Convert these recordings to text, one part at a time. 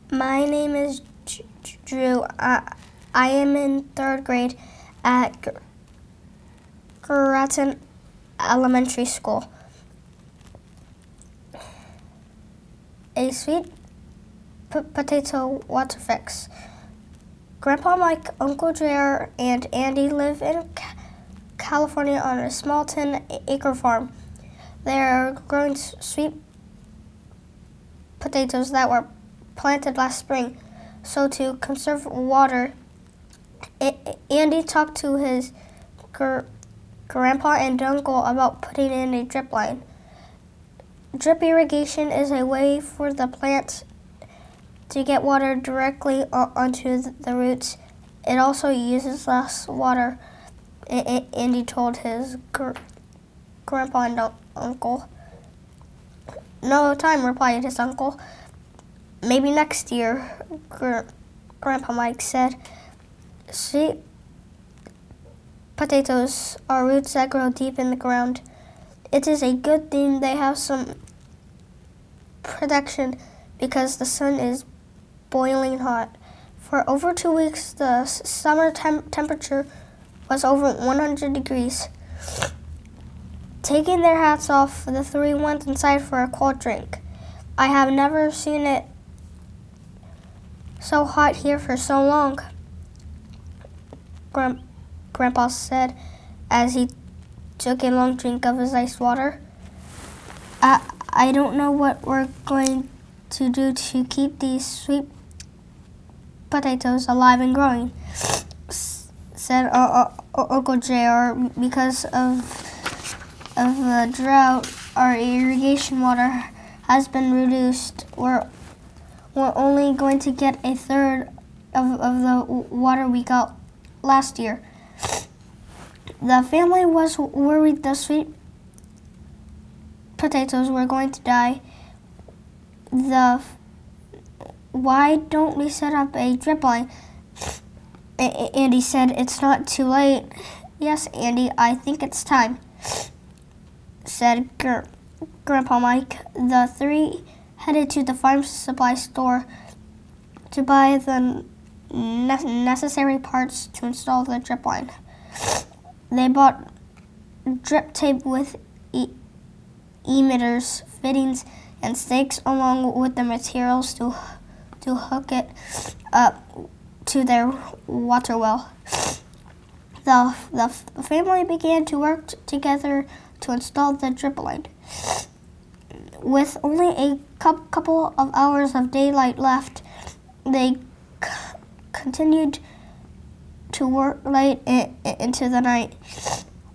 My name is Drew. I am in third grade at Gratton Elementary School. A sweet potato water fix. Grandpa Mike, Uncle Drew, and Andy live in California on a small 10-acre farm. They are growing sweet potatoes that were planted last spring. So to conserve water, Andy talked to his grandpa and uncle about putting in a drip line. Drip irrigation is a way for the plants to get water directly onto the roots. It also uses less water, Andy told his grandpa and uncle. No time, replied his uncle. Maybe next year, Grandpa Mike said. Sweet potatoes are roots that grow deep in the ground. It is a good thing they have some protection because the sun is boiling hot. For over 2 weeks, the summer temperature was over 100 degrees. Taking their hats off, the three went inside for a cold drink. I have never seen it so hot here for so long, Grandpa said as he took a long drink of his iced water. I don't know what we're going to do to keep these sweet potatoes alive and growing, said Uncle JR. Because of the drought, our irrigation water has been reduced. We're only going to get a third of the water we got last year. The family was worried the sweet potatoes were going to die. Why don't we set up a drip line? Andy said, it's not too late. Yes, Andy, I think it's time, said Grandpa Mike. The three headed to the farm supply store to buy the necessary parts to install the drip line. They bought drip tape with emitters, fittings, and stakes along with the materials to hook it up to their water well. The family began to work together to install the drip line. With only a couple of hours of daylight left, they continued to work late into the night.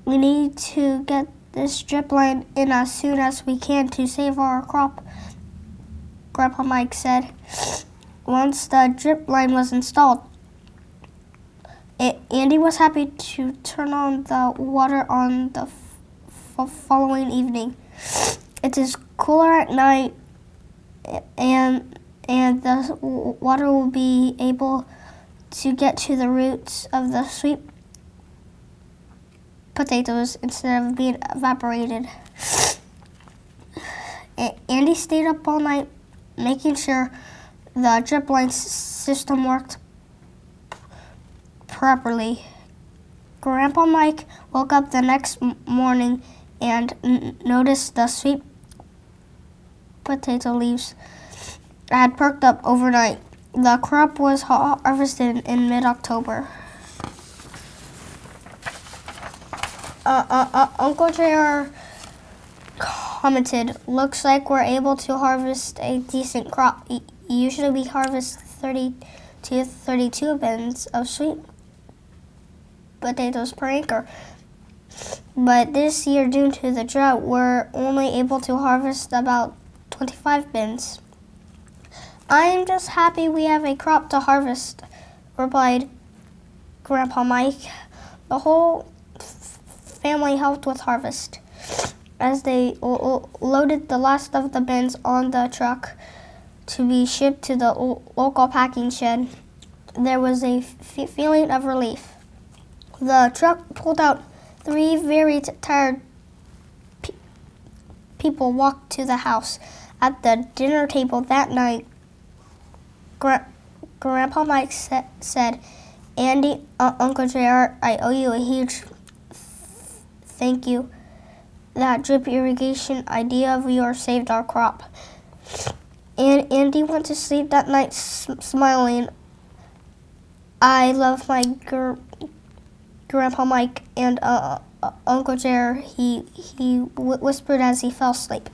We need to get this drip line in as soon as we can to save our crop, Grandpa Mike said. Once the drip line was installed, Andy was happy to turn on the water on the following evening. It is cooler at night, and the water will be able to get to the roots of the sweet potatoes instead of being evaporated. Andy stayed up all night making sure the drip line system worked properly. Grandpa Mike woke up the next morning and noticed the sweet potato leaves had perked up overnight. The crop was harvested in mid-October. Uncle JR commented, looks like we're able to harvest a decent crop. Usually we harvest 30 to 32 bins of sweet potatoes per acre. But this year, due to the drought, we're only able to harvest about 25 bins. I'm just happy we have a crop to harvest, replied Grandpa Mike. The whole family helped with harvest. As they loaded the last of the bins on the truck to be shipped to the local packing shed, there was a feeling of relief. The truck pulled out. Three very tired people walked to the house. At the dinner table that night, Grandpa Mike said, Andy, Uncle JR, I owe you a huge thank you. That drip irrigation idea of yours saved our crop. And Andy went to sleep that night smiling. I love my Grandpa Mike and Uncle JR, he whispered as he fell asleep.